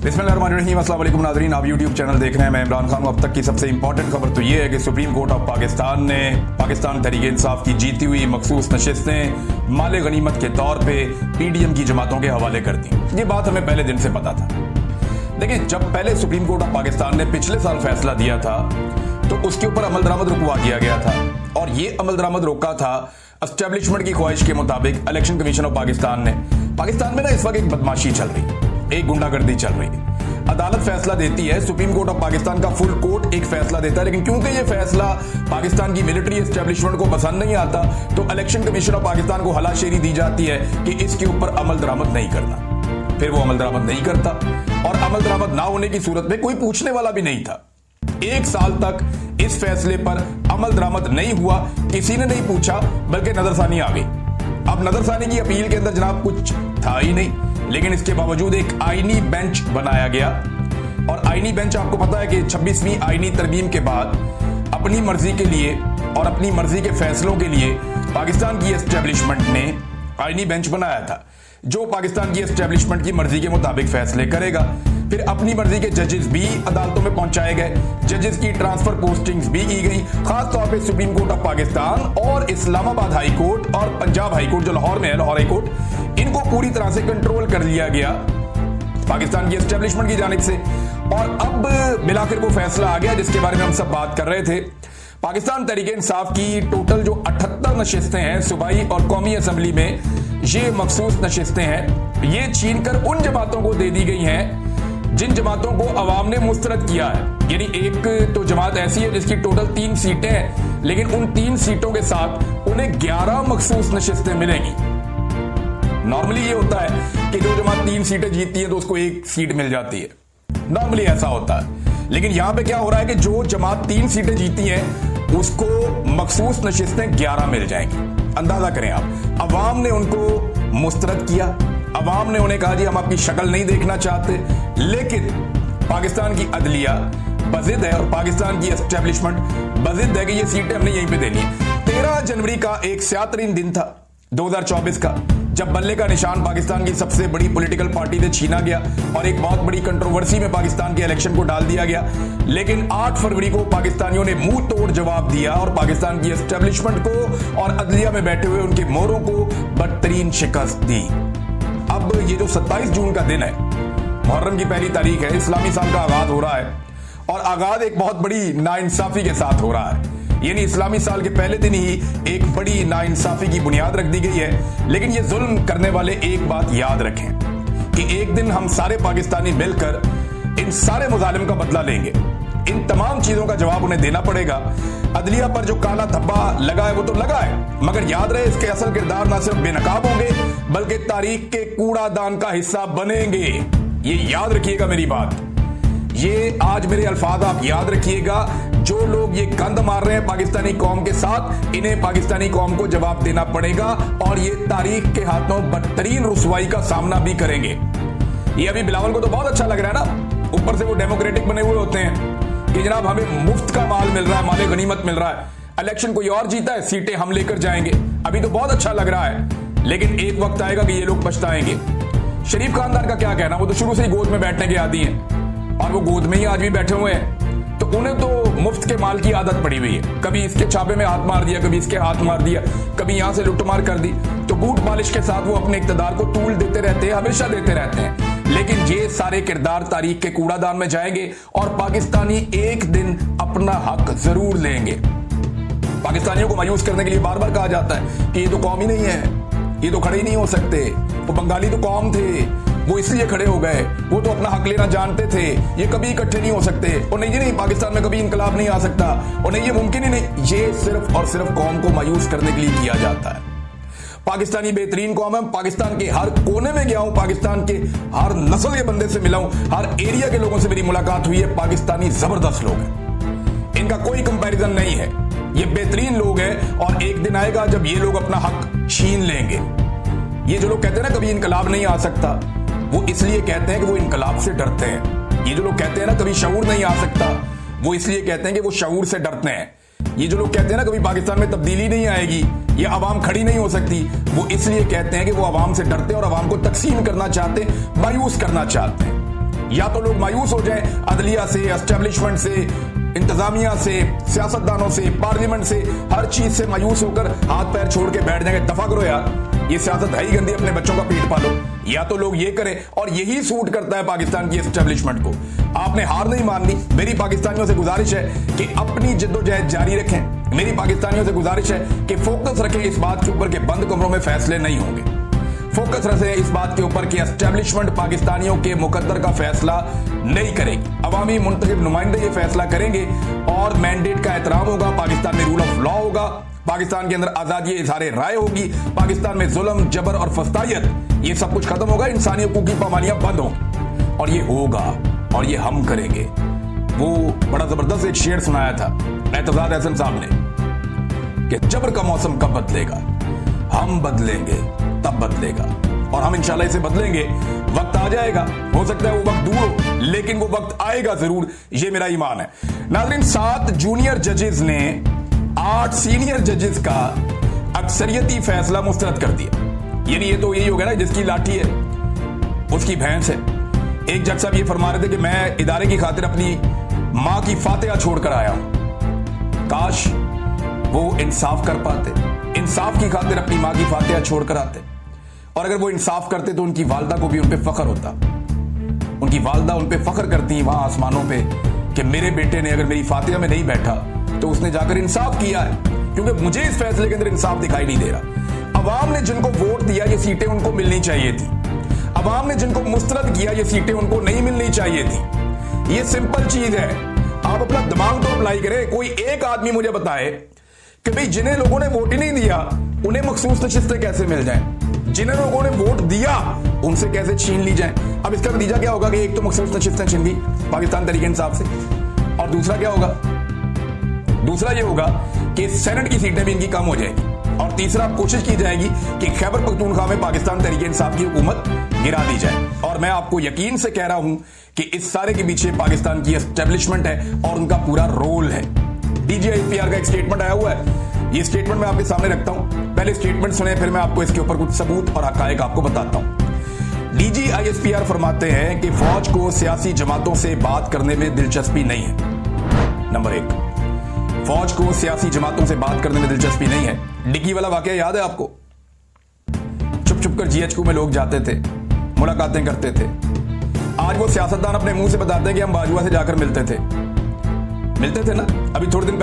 बिस्मिल्लाहिर्रहमानिर्रहीम। अस्सलाम वालेकुम नाज़रीन, आप यूट्यूब चैनल देख रहे हैं। मैं इमरान खान हूं। अब तक की सबसे इंपॉर्टेंट खबर तो ये है कि सुप्रीम कोर्ट ऑफ पाकिस्तान ने पाकिस्तान तहरीक इंसाफ की जीती हुई मखसूस नशिस्तें माले गनीमत के तौर पे पीडीएम की जमातों के हवाले कर दी। ये बात हमें पहले दिन से पता था। देखिए, जब पहले सुप्रीम कोर्ट ऑफ पाकिस्तान ने पिछले साल फैसला दिया था तो उसके ऊपर अमल दरामद रुकवा दिया गया था, और ये अमल दरामद रोका था एस्टेब्लिशमेंट की ख्वाहिश के मुताबिक इलेक्शन कमीशन ऑफ पाकिस्तान ने। पाकिस्तान में ना इस वक्त एक बदमाशी चल रही, एक गुंडागर्दी चल रही है। अदालत फैसला देती है, सुप्रीम कोर्ट ऑफ पाकिस्तान का फुल कोर्ट एक फैसला देता है, लेकिन क्योंकि ये फैसला पाकिस्तान की मिलिट्री एस्टेब्लिशमेंट को पसंद नहीं आता तो इलेक्शन कमीशन ऑफ पाकिस्तान को हलाशेरी दी जाती है कि इसके ऊपर अमल दरामद नहीं करना। फिर वो अमल दरामद नहीं करता, और अमल दरामद ना होने की सूरत में कोई पूछने वाला भी नहीं था। एक साल तक इस फैसले पर अमल दरामद नहीं हुआ, किसी ने नहीं पूछा, बल्कि नजरसानी आ गई। अब नजरसानी की अपील के अंदर जनाब कुछ था ही नहीं, लेकिन इसके बावजूद एक आईनी बेंच बनाया गया। और आईनी बेंच, आपको पता है कि 26वीं आईनी तरमीम के बाद अपनी मर्जी के लिए और अपनी मर्जी के फैसलों के लिए पाकिस्तान की एस्टेब्लिशमेंट ने आईनी बेंच बनाया था, जो पाकिस्तान की एस्टेब्लिशमेंट की मर्जी के मुताबिक फैसले करेगा। फिर अपनी मर्जी के जजेस भी अदालतों में पहुंचाए गए, जजेस की ट्रांसफर पोस्टिंग्स भी की गई। खास तौर पे सुप्रीम कोर्ट ऑफ पाकिस्तान और इस्लामाबाद हाई कोर्ट और पंजाब हाई कोर्ट जो लाहौर में है, लाहौर हाई कोर्ट, इनको पूरी तरह से कंट्रोल कर लिया गया पाकिस्तान की एस्टेब्लिशमेंट की जानिब से। और अब मिलाकर वो फैसला आ गया जिसके बारे में हम सब बात कर रहे थे। पाकिस्तान तहरीक इंसाफ की टोटल जो 78 नशिस्तें हैं सूबाई और कौमी असेंबली में, ये मखसूस नशिस्तें हैं, ये छीनकर उन जमातों को दे दी गई हैं जिन जमातों को अवाम ने मुस्तरद किया है। यानी एक तो जमात ऐसी है जिसकी टोटल 3 सीटें हैं, लेकिन उन 3 सीटों के साथ उन्हें 11 मखसूस नशिस्तें मिलेंगी। नॉर्मली ये होता है कि जो जमात 3 सीटें जीतती है तो उसको 1 सीट मिल जाती है, नॉर्मली ऐसा होता है। लेकिन यहां पे क्या हो रहा है कि जो जमात 3 सीटें जीती है उसको मखसूस नशिस्तें 11 मिल जाएंगी। अंदाजा करें आप, अवाम ने उनको मुस्तरद किया, अवाम ने उन्हें कहा जी हम आपकी शक्ल नहीं देखना चाहते, लेकिन पाकिस्तान की अदलिया बजिद है और पाकिस्तान की एस्टेब्लिशमेंट बजिद है कि ये सीटें हमने यहीं पे देनी है। 13 जनवरी का एक स्यातरीन दिन था 2024 का, जब बल्ले का निशान पाकिस्तान की सबसे बड़ी पॉलिटिकल पार्टी से छीना गया और एक बहुत बड़ी कंट्रोवर्सी में पाकिस्तान के इलेक्शन को डाल दिया गया। लेकिन 8 फरवरी को पाकिस्तानियों ने मुंह तोड़ जवाब दिया और पाकिस्तान की एस्टेब्लिशमेंट को और अदलिया में बैठे हुए उनके मोरों को बदतरीन शिकस्त दी। अब ये जो 27 जून का दिन है, मुहर्रम की पहली तारीख है, इस्लामी साल का आगाज हो रहा है, और आगाज एक बहुत बड़ी नाइंसाफी के साथ हो रहा है। यानी इस्लामी साल के पहले दिन ही एक बड़ी नाइंसाफी की बुनियाद रख दी गई है। लेकिन ये जुल्म करने वाले एक बात याद रखें कि एक दिन हम सारे पाकिस्तानी मिलकर इन सारे मुजालिम का बदला लेंगे। इन तमाम चीजों का जवाब उन्हें देना पड़ेगा। अदलिया पर जो काला धब्बा लगा है वो तो लगा है, मगर याद रहे इसके असल किरदार ना सिर्फ बेनकाब होंगे बल्कि तारीख के कूड़ादान का हिस्सा बनेंगे। ये याद रखिएगा मेरी बात, ये आज मेरे अल्फाज आप याद रखिएगा। जो लोग ये गंद मार रहे हैं पाकिस्तानी कौम के साथ, इन्हें पाकिस्तानी कौम को जवाब देना पड़ेगा, और ये तारीख के हाथों बदतरीन रुसवाई का सामना भी करेंगे। ये अभी बिलावल को तो बहुत अच्छा लग रहा है ना, ऊपर से वो डेमोक्रेटिक बने हुए होते हैं कि जनाब हमें मुफ्त का माल मिल रहा है, माले गनीमत मिल रहा है, इलेक्शन कोई और जीता है, सीटें हम लेकर जाएंगे। अभी तो बहुत अच्छा लग रहा है, लेकिन एक वक्त आएगा कि ये लोग पछताएंगे। शरीफ खानदान का क्या कहना, वो तो शुरू से ही गोद में बैठने के आदी हैं, और वो गोद में ही आज भी बैठे हुए हैं। तो उन्हें तो मुफ्त के माल की आदत पड़ी हुई है, कभी इसके छापे में हाथ मार दिया, कभी इसके हाथ मार दिया, कभी यहां से लुटमार कर दी। तो बूट मालिश के साथ वो अपने इक्तदार को तूल देते रहते हैं, हमेशा देते रहते हैं। लेकिन ये सारे किरदार तारीख के कूड़ादान में जाएंगे और पाकिस्तानी एक दिन अपना हक जरूर लेंगे। पाकिस्तानियों को मायूस करने के लिए बार बार कहा जाता है कि ये तो कौम ही नहीं है, ये तो खड़े ही नहीं हो सकते, वो बंगाली तो कौम थे, वो इसलिए खड़े हो गए, वो तो अपना हक लेना जानते थे, ये कभी इकट्ठे नहीं हो सकते, और नहीं, ये नहीं, पाकिस्तान में कभी इंकलाब नहीं आ सकता, और नहीं, ये मुमकिन ही नहीं। ये सिर्फ और सिर्फ कौम को मायूस करने के लिए किया जाता है। पाकिस्तानी बेहतरीन कौम है, पाकिस्तान के हर कोने में गया हूं, पाकिस्तान के हर नस्ल के बंदे से मिला हूं, हर एरिया के लोगों से मेरी मुलाकात हुई है। पाकिस्तानी जबरदस्त लोग हैं, इनका कोई कंपैरिजन नहीं है, ये बेहतरीन लोग हैं। और एक दिन आएगा जब ये लोग अपना हक छीन लेंगे। ये जो लोग कहते हैं ना कभी इनकलाब नहीं आ सकता, वो इसलिए कहते हैं कि वो इनकलाब से डरते हैं। ये जो लोग कहते हैं ना कभी शऊर नहीं आ सकता, वो इसलिए कहते हैं कि वो शऊर से डरते हैं। ये जो लोग कहते हैं ना कभी पाकिस्तान में तब्दीली नहीं आएगी, ये अवाम खड़ी नहीं हो सकती, वो इसलिए कहते हैं कि वो अवाम से डरते हैं और अवाम को तकसीम करना चाहते हैं, मायूस करना चाहते हैं। या तो लोग मायूस हो जाएं अदलिया से, एस्टेब्लिशमेंट से, इंतजामिया से, सियासतदानों से, पार्लियामेंट से, हर चीज से मायूस होकर हाथ पैर छोड़ के बैठ जाएंगे, दफा करो यार, ये सियासत है ही गंदी, अपने बच्चों का पेट पालो। या तो लोग ये करें, और यही सूट करता है पाकिस्तान की एस्टेब्लिशमेंट को। आपने हार नहीं माननी। मेरी पाकिस्तानियों से गुजारिश है कि अपनी जिद्दोजहद जारी रखें। मेरी पाकिस्तानियों से गुजारिश है कि फोकस रखें इस बात के ऊपर कि बंद कमरों में फैसले नहीं होंगे। फोकस रखें इस बात के ऊपर कि एस्टेब्लिशमेंट पाकिस्तानियों के मुकद्दर का फैसला नहीं करेगी। अवामी मुंतखब नुमाइंदे ये फैसला करेंगे और मैंडेट का एहतराम होगा। पाकिस्तान में रूल ऑफ लॉ होगा। पाकिस्तान के अंदर आजादी इज़हार राय होगी। पाकिस्तान में जुल्म, जबर और फस्तायत ये सब कुछ खत्म होगा। इंसानी हकूक की पामालियां बंद होंगी और ये होगा और ये हम करेंगे। वो बड़ा जबरदस्त एक शेर सुनाया था एतजाद हसन साहब ने कि जबर का मौसम कब बदलेगा, हम बदलेंगे तब बदलेगा, और हम इंशाल्लाह इसे बदलेंगे। वक्त आ जाएगा, हो सकता है वो वक्त दूर हो, लेकिन वो वक्त आएगा जरूर, ये मेरा ईमान है। नाज़रीन, 7 जूनियर जजेस ने 8 सीनियर जजेस का अक्सरियती फैसला मुस्तरद कर दिया। यानी ये तो यही हो गया ना, जिसकी लाठी है उसकी भैंस है। एक जज साहब ये फरमा रहे थे कि मैं इदारे की खातिर अपनी मां की फातिहा छोड़कर आया हूं। काश वो इंसाफ कर पाते, इंसाफ की खातिर अपनी मां की फातिहा छोड़कर आते, और अगर वो इंसाफ करते तो उनकी वालदा को भी उन पे फख्र होता। उनकी वालदा उन पे फख्र करती हैं वहां आसमानों पे कि मेरे बेटे ने अगर मेरी फातिहा में नहीं बैठा तो उसने जाकर इंसाफ किया है, क्योंकि मुझे इस फैसले के अंदर इंसाफ दिखाई नहीं दे रहा। अवाम ने जिनको वोट दिया ये सीटें उनको मिलनी चाहिए थी। अवाम ने जिनको मुस्तरद किया ये सीटें उनको नहीं मिलनी चाहिए थी। ये सिंपल चीज है, आप अपना दिमाग तो अप्लाई करें। कोई एक आदमी मुझे बताए कि भाई जिन्हें लोगों ने वोट ही नहीं दिया उन्हें मखसूस नशिस्तें कैसे मिल जाएं, जिन्हें लोगों ने वोट दिया उनसे कैसे छीन ली जाएं। अब इसका नतीजा क्या होगा कि एक तो मखसूस नशिस्तें छीन गई पाकिस्तान तहरीक इंसाफ से, और दूसरा क्या होगा, दूसरा ये होगा कि सेनेट की सीटें भी इनकी कम हो जाएगी, और तीसरा कोशिश की जाएगी कि खैबर पख्तूनख्वा में पाकिस्तान तहरीक इंसाफ की हुकूमत गिरा दी जाए। और मैं आपको यकीन से कह रहा हूं कि इस सारे के पीछे पाकिस्तान की एस्टेब्लिशमेंट है और उनका पूरा रोल है। DGISPR का एक स्टेटमेंट आया हुआ है, ये स्टेटमेंट मैं आपके सामने रखता हूं। पहले स्टेटमेंट सुने, फिर मैं आपको इसके ऊपर कुछ सबूत और हकायक आपको बताता हूं। DGISPR फरमाते हैं कि फौज को सियासी जमातों से बात करने में दिलचस्पी नहीं है। नंबर 1, फौज को सियासी जमातों से बात करने में दिलचस्पी नहीं है। डिग्गी वाला वाकया याद है आपको? चुप चुप कर GHQ में लोग जाते थे, मुलाकातें करते थे। आज वो सियासतदान अपने मुंह से बताते हैं कि हम बाजुआ से जाकर मिलते थे ना। अभी थोड़े दिन पहले